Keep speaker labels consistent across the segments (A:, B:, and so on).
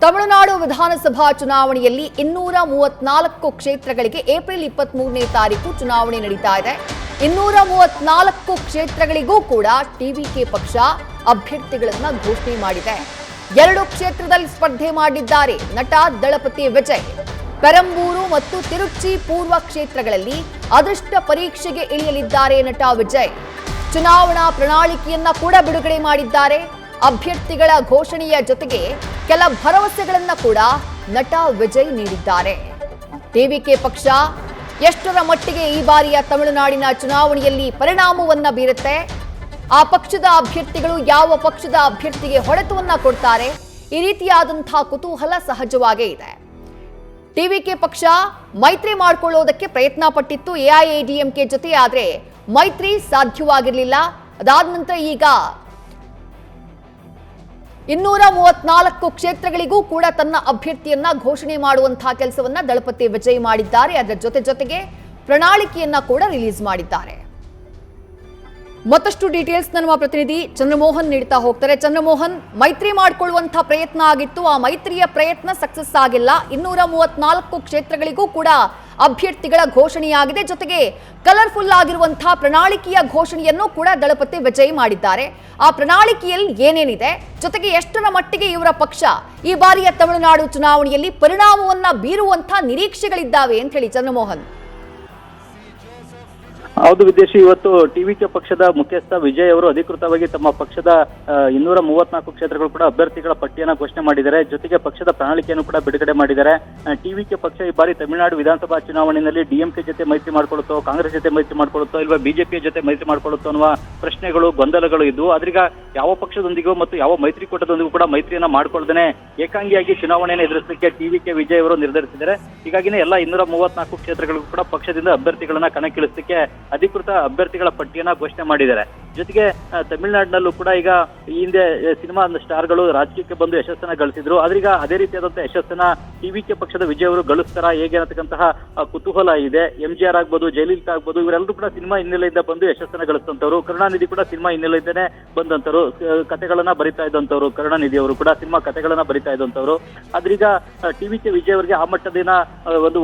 A: ತಮಿಳುನಾಡು ವಿಧಾನಸಭಾ ಚುನಾವಣೆಯಲ್ಲಿ 234 ಕ್ಷೇತ್ರಗಳಿಗೆ ಏಪ್ರಿಲ್ 23ನೇ ತಾರೀಕು ಚುನಾವಣೆ ನಡೀತಾ ಇದೆ. 234 ಕ್ಷೇತ್ರಗಳಿಗೂ ಕೂಡ ಟಿವಿಕೆ ಪಕ್ಷ ಅಭ್ಯರ್ಥಿಗಳನ್ನು ಘೋಷಣೆ ಮಾಡಿದೆ. 2 ಕ್ಷೇತ್ರದಲ್ಲಿ ಸ್ಪರ್ಧೆ ಮಾಡಿದ್ದಾರೆ ನಟ ದಳಪತಿ ವಿಜಯ್. ಪೆರಂಬೂರು ಮತ್ತು ತಿರುಚಿ ಪೂರ್ವ ಕ್ಷೇತ್ರಗಳಲ್ಲಿ ಅದೃಷ್ಟ ಪರೀಕ್ಷೆಗೆ ಇಳಿಯಲಿದ್ದಾರೆ ನಟ ವಿಜಯ್. ಚುನಾವಣಾ ಪ್ರಣಾಳಿಕೆಯನ್ನ ಕೂಡ ಬಿಡುಗಡೆ ಮಾಡಿದ್ದಾರೆ. ಅಭ್ಯರ್ಥಿಗಳ ಘೋಷಣೆಯ ಜೊತೆಗೆ ಕೆಲ ಭರವಸೆಗಳನ್ನ ಕೂಡ ನಟ ವಿಜಯ್ ನೀಡಿದ್ದಾರೆ. ಟಿವಿಕೆ ಪಕ್ಷ ಎಷ್ಟರ ಮಟ್ಟಿಗೆ ಈ ಬಾರಿಯ ತಮಿಳುನಾಡಿನ ಚುನಾವಣೆಯಲ್ಲಿ ಪರಿಣಾಮವನ್ನ ಬೀರುತ್ತೆ, ಆ ಪಕ್ಷದ ಅಭ್ಯರ್ಥಿಗಳು ಯಾವ ಪಕ್ಷದ ಅಭ್ಯರ್ಥಿಗೆ ಹೊಡೆತವನ್ನ ಕೊಡ್ತಾರೆ, ಈ ರೀತಿಯಾದಂತಹ ಕುತೂಹಲ ಸಹಜವಾಗೇ ಇದೆ. ಟಿವಿಕೆ ಪಕ್ಷ ಮೈತ್ರಿ ಮಾಡಿಕೊಳ್ಳೋದಕ್ಕೆ ಪ್ರಯತ್ನ ಪಟ್ಟಿತ್ತು ಎಐಎಡಿಎಂಕೆ ಜೊತೆ, ಆದರೆ ಮೈತ್ರಿ ಸಾಧ್ಯವಾಗಿರಲಿಲ್ಲ. ಅದಾದ ನಂತರ ಈಗ 234 ಕ್ಷೇತ್ರಗಳಿಗೂ ಕೂಡ ತನ್ನ ಅಭ್ಯರ್ಥಿಯನ್ನ ಘೋಷಣೆ ಮಾಡುವಂತಹ ಕೆಲಸವನ್ನ ದಳಪತಿ ವಿಜಯ್ ಮಾಡಿದ್ದಾರೆ. ಅದರ ಜೊತೆಗೆ ಪ್ರಣಾಳಿಕೆಯನ್ನ ಕೂಡ ರಿಲೀಸ್ ಮಾಡಿದ್ದಾರೆ. ಮತ್ತಷ್ಟು ಡೀಟೇಲ್ಸ್ ನಮ್ಮ ಪ್ರತಿನಿಧಿ ಚಂದ್ರಮೋಹನ್ ನೀಡ್ತಾ ಹೋಗ್ತಾರೆ. ಚಂದ್ರಮೋಹನ್, ಮೈತ್ರಿ ಮಾಡಿಕೊಳ್ಳುವಂತಹ ಪ್ರಯತ್ನ ಆಗಿತ್ತು, ಆ ಮೈತ್ರಿಯ ಪ್ರಯತ್ನ ಸಕ್ಸಸ್ ಆಗಿಲ್ಲ. 234 ಕ್ಷೇತ್ರಗಳಿಗೂ ಕೂಡ ಅಭ್ಯರ್ಥಿಗಳ ಘೋಷಣೆಯಾಗಿದೆ. ಜೊತೆಗೆ ಕಲರ್ಫುಲ್ ಆಗಿರುವಂತಹ ಪ್ರಣಾಳಿಕೆಯ ಘೋಷಣೆಯನ್ನು ಕೂಡ ದಳಪತಿ ವಿಜಯ್ ಮಾಡಿದ್ದಾರೆ. ಆ ಪ್ರಣಾಳಿಕೆಯಲ್ಲಿ ಏನೇನಿದೆ, ಜೊತೆಗೆ ಎಷ್ಟರ ಮಟ್ಟಿಗೆ ಇವರ ಪಕ್ಷ ಈ ಬಾರಿಯ ತಮಿಳುನಾಡು ಚುನಾವಣೆಯಲ್ಲಿ ಪರಿಣಾಮವನ್ನ ಬೀರುವಂತಹ ನಿರೀಕ್ಷೆಗಳಿದ್ದಾವೆ ಅಂತ ಹೇಳಿ ಚಂದ್ರಮೋಹನ್.
B: ಹೌದು ವಿದೇಶಿ, ಇವತ್ತು ಟಿವಿಕೆ ಪಕ್ಷದ ಮುಖ್ಯಸ್ಥ ವಿಜಯ್ ಅವರು ಅಧಿಕೃತವಾಗಿ ತಮ್ಮ ಪಕ್ಷದ 234 ಕ್ಷೇತ್ರಗಳು ಕೂಡ ಅಭ್ಯರ್ಥಿಗಳ ಪಟ್ಟಿಯನ್ನು ಘೋಷಣೆ ಮಾಡಿದ್ದಾರೆ. ಜೊತೆಗೆ ಪಕ್ಷದ ಪ್ರಣಾಳಿಕೆಯನ್ನು ಕೂಡ ಬಿಡುಗಡೆ ಮಾಡಿದ್ದಾರೆ. ಟಿವಿಕೆ ಪಕ್ಷ ಈ ಬಾರಿ ತಮಿಳುನಾಡು ವಿಧಾನಸಭಾ ಚುನಾವಣೆಯಲ್ಲಿ ಡಿಎಂಕೆ ಜೊತೆ ಮೈತ್ರಿ ಮಾಡ್ಕೊಳ್ಳುತ್ತೋ, ಕಾಂಗ್ರೆಸ್ ಜೊತೆ ಮೈತ್ರಿ ಮಾಡ್ಕೊಳ್ಳುತ್ತೋ, ಇಲ್ವಾ ಬಿಜೆಪಿಯ ಜೊತೆ ಮೈತ್ರಿ ಮಾಡ್ಕೊಳ್ಳುತ್ತೋ ಅನ್ನುವ ಪ್ರಶ್ನೆಗಳು, ಗೊಂದಲಗಳು ಇದ್ವು. ಆದ್ರೀಗ ಯಾವ ಪಕ್ಷದೊಂದಿಗೂ ಮತ್ತು ಯಾವ ಮೈತ್ರಿಕೂಟದೊಂದಿಗೂ ಕೂಡ ಮೈತ್ರಿಯನ್ನ ಮಾಡ್ಕೊಳ್ದೇನೆ ಏಕಾಂಗಿಯಾಗಿ ಚುನಾವಣೆಯನ್ನು ಎದುರಿಸಲಿಕ್ಕೆ ಟಿವಿಕೆ ವಿಜಯ್ ಅವರು ನಿರ್ಧರಿಸಿದ್ದಾರೆ. ಹೀಗಾಗಿನೇ ಎಲ್ಲ 234 ಕ್ಷೇತ್ರಗಳಿಗೂ ಕೂಡ ಪಕ್ಷದಿಂದ ಅಭ್ಯರ್ಥಿಗಳನ್ನ ಕಣಕ್ಕಿಳಿಸಲಿಕ್ಕೆ ಅಧಿಕೃತ ಅಭ್ಯರ್ಥಿಗಳ ಪಟ್ಟಿಯನ್ನ ಘೋಷಣೆ ಮಾಡಿದ್ದಾರೆ. ಜೊತೆಗೆ ತಮಿಳುನಾಡಿನಲ್ಲೂ ಕೂಡ ಈಗ ಈ ಹಿಂದೆ ಸಿನಿಮಾ ಸ್ಟಾರ್ಗಳು ರಾಜಕೀಯಕ್ಕೆ ಬಂದು ಯಶಸ್ಸನ್ನ ಗಳಿಸಿದ್ರು. ಆದ್ರೀಗ ಅದೇ ರೀತಿಯಾದಂತಹ ಯಶಸ್ಸನ್ನ ಟಿವಿಕೆ ಪಕ್ಷದ ವಿಜಯ್ ಅವರು ಗಳಿಸ್ತಾರ ಹೇಗೆ ಅನ್ನತಕ್ಕಂತಹ ಕುತೂಹಲ ಇದೆ. ಎಂಜಿಆರ್ ಆಗ್ಬೋದು, ಜಯಲಲಿತಾ ಆಗ್ಬೋದು, ಇವರೆಲ್ಲರೂ ಕೂಡ ಸಿನಿಮಾ ಹಿನ್ನೆಲೆಯಿಂದ ಬಂದು ಯಶಸ್ಸನ್ನ ಗಳಿಸಿದಂತವ್ರು. ಕರುಣಾನಿಧಿ ಕೂಡ ಸಿನಿಮಾ ಹಿನ್ನೆಲೆಯಿಂದನೇ ಬಂದಂತವ್ರು, ಕಥೆಗಳನ್ನ ಬರಿತಾ ಇದ್ದಂತವ್ರು. ಕರುಣಾನಿಧಿ ಅವರು ಕೂಡ ಸಿನಿಮಾ ಕಥೆಗಳನ್ನ ಬರಿತಾ ಇದ್ದಂತವ್ರು. ಆದ್ರೀಗ ಟಿವಿಕೆ ವಿಜಯ್ ಅವರಿಗೆ ಆ ಮಟ್ಟದಿನ ಒಂದು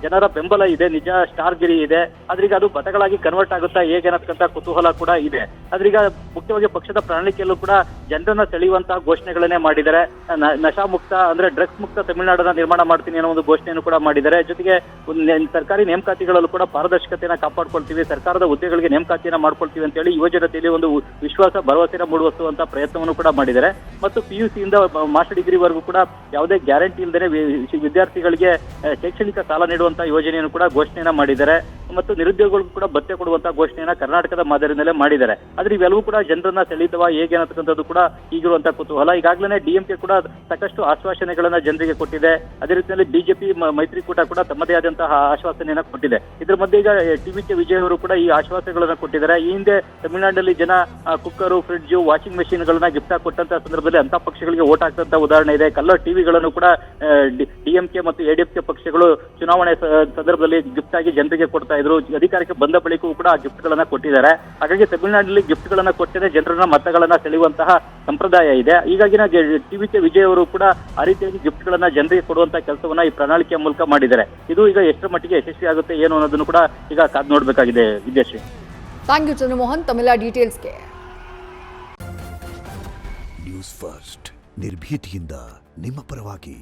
B: ಜನರ ಬೆಂಬಲ ಇದೆ, ನಿಜ ಸ್ಟಾರ್ ಗಿರಿ ಇದೆ. ಆದ್ರೀಗ ಅದು ಪಥಗಳಾಗಿ ಕನ್ವರ್ಟ್ ಆಗುತ್ತಾ ಹೇಗೆ ಅನ್ನತಕ್ಕಂಥ ಕುತೂಹಲ ಕೂಡ ಇದೆ. ಆದ್ರೀಗ ಮುಖ್ಯವಾಗಿ ಪಕ್ಷದ ಪ್ರಣಾಳಿಕೆಯಲ್ಲೂ ಕೂಡ ಜನರನ್ನ ಸೆಳೆಯುವಂತಹ ಘೋಷಣೆಗಳನ್ನೇ ಮಾಡಿದ್ದಾರೆ. ನಶಾ ಮುಕ್ತ ಅಂದ್ರೆ ಡ್ರಗ್ಸ್ ಮುಕ್ತ ತಮಿಳುನಾಡನ್ನ ನಿರ್ಮಾಣ ಮಾಡ್ತೀನಿ ಅನ್ನೋ ಒಂದು ಘೋಷಣೆಯನ್ನು ಕೂಡ ಮಾಡಿದ್ದಾರೆ. ಜೊತೆಗೆ ಸರ್ಕಾರಿ ನೇಮಕಾತಿಗಳಲ್ಲೂ ಕೂಡ ಪಾರದರ್ಶಕತೆಯನ್ನ ಕಾಪಾಡ್ಕೊಳ್ತೀವಿ, ಸರ್ಕಾರದ ಹುದ್ದೆಗಳಿಗೆ ನೇಮಕಾತಿಯನ್ನ ಮಾಡ್ಕೊಳ್ತೀವಿ ಅಂತ ಹೇಳಿ ಯುವ ಜನತೆಯಲ್ಲಿ ಒಂದು ವಿಶ್ವಾಸ, ಭರವಸೆನ ಮೂಡಿಸುವಂತ ಪ್ರಯತ್ನವನ್ನು ಕೂಡ ಮಾಡಿದ್ದಾರೆ. ಮತ್ತು PUC ಇಂದ ಮಾಸ್ಟರ್ ಡಿಗ್ರಿವರೆಗೂ ಕೂಡ ಯಾವುದೇ ಗ್ಯಾರಂಟಿ ಇಲ್ಲದೆ ವಿದ್ಯಾರ್ಥಿಗಳಿಗೆ ಶೈಕ್ಷಣಿಕ ಸಾಲ ನೀಡುವಂತ ಯೋಜನೆಯನ್ನು ಕೂಡ ಘೋಷಣೆಯನ್ನ ಮಾಡಿದ್ದಾರೆ. ಮತ್ತು ನಿರುದ್ಯೋಗಿಗಳಿಗೂ ಕೂಡ ಭತ್ಯೆ ಕೊಡುವಂತಹ ಘೋಷಣೆಯನ್ನ ಕರ್ನಾಟಕದ ಮಾದರಿನಲ್ಲೇ ಮಾಡಿದ್ದಾರೆ. ಆದ್ರೆ ಇವೆಲ್ಲವೂ ಕೂಡ ಜನರನ್ನ ಸೆಳೆಯುತ್ತವ ಹೇಗೆ ಅನ್ನತಕ್ಕಂಥದ್ದು ಕೂಡ ಈಗಿರುವಂತಹ ಕುತೂಹಲ. ಈಗಾಗಲೇ ಡಿಎಂಕೆ ಕೂಡ ಸಾಕಷ್ಟು ಆಶ್ವಾಸನೆಗಳನ್ನ ಜನರಿಗೆ ಕೊಟ್ಟಿದೆ. ಅದೇ ರೀತಿಯಲ್ಲಿ ಬಿಜೆಪಿ ಮೈತ್ರಿಕೂಟ ಕೂಡ ತಮ್ಮದೇ ಆದಂತಹ ಆಶ್ವಾಸನೆಯನ್ನ ಕೊಟ್ಟಿದೆ. ಇದ್ರ ಮಧ್ಯೆ ಈಗ ಟಿವಿಕೆ ವಿಜಯ್ ಅವರು ಕೂಡ ಈ ಆಶ್ವಾಸನೆಗಳನ್ನ ಕೊಟ್ಟಿದ್ದಾರೆ. ಈ ಹಿಂದೆ ತಮಿಳುನಾಡಿನಲ್ಲಿ ಜನ ಕುಕ್ಕರು, ಫ್ರಿಡ್ಜ್, ವಾಷಿಂಗ್ ಮೆಷಿನ್ ಗಳನ್ನ ಗಿಫ್ಟ್ ಆಗಿ ಕೊಟ್ಟಂತಹ ಸಂದರ್ಭದಲ್ಲಿ ಅಂತ ಪಕ್ಷಗಳಿಗೆ ಓಟ್ ಹಾಕಂತ ಉದಾಹರಣೆ ಇದೆ. ಕಲರ್ ಟಿವಿಗಳನ್ನು ಕೂಡ ಡಿಎಂಕೆ ಮತ್ತು ಎಡಿಎಂಕೆ ಪಕ್ಷಗಳು ಚುನಾವಣೆ ಸಂದರ್ಭದಲ್ಲಿ ಗಿಫ್ಟ್ ಆಗಿ ಜನರಿಗೆ ಕೊಡ್ತಾ ಇದ್ರು. ಅಧಿಕಾರಕ್ಕೆ ಬಂದ ಬಳಿಕೂ ಕೂಡ ಆ ಗಿಫ್ಟ್ ಗಳನ್ನ ಕೊಟ್ಟಿದ್ದಾರೆ. ಹಾಗಾಗಿ ತಮಿಳುನಾಡಿನಲ್ಲಿ ಗಿಫ್ಟ್ ಗಳನ್ನ ಕೊಟ್ಟರೆ ಜನರನ್ನ ಮತಗಳನ್ನ ಸೆಳೆಯುವಂತಹ ಸಂಪ್ರದಾಯ ಇದೆ. ಹೀಗಾಗಿ ಟಿವಿಕೆ ವಿಜಯ್ ಅವರು ಕೂಡ ಆ ರೀತಿಯಾಗಿ ಗಿಫ್ಟ್ ಗಳನ್ನ ಜನರಿಗೆ ಕೊಡುವಂತಹ ಕೆಲಸವನ್ನ ಈ ಪ್ರಣಾಳಿಕೆಯ ಮೂಲಕ ಮಾಡಿದ್ದಾರೆ. ಇದು ಈಗ ಎಷ್ಟರ ಮಟ್ಟಿಗೆ ಯಶಸ್ವಿ ಆಗುತ್ತೆ ಏನು ಅನ್ನೋದನ್ನು ಕೂಡ ಈಗ ಕಾದು ನೋಡ್ಬೇಕಾಗಿದೆ. ವಿದೇಶಿ,
A: ಥ್ಯಾಂಕ್ ಯು ಚಂದ್ರಮೋಹನ್ ತಮ್ಮೆಲ್ಲ ಡೀಟೇಲ್ಸ್ಗೆ.
C: ನ್ಯೂಸ್ ಫಸ್ಟ್ ನಿರ್ಭೀತಿಯಿಂದ ನಿಮ್ಮ ಪರವಾಗಿ.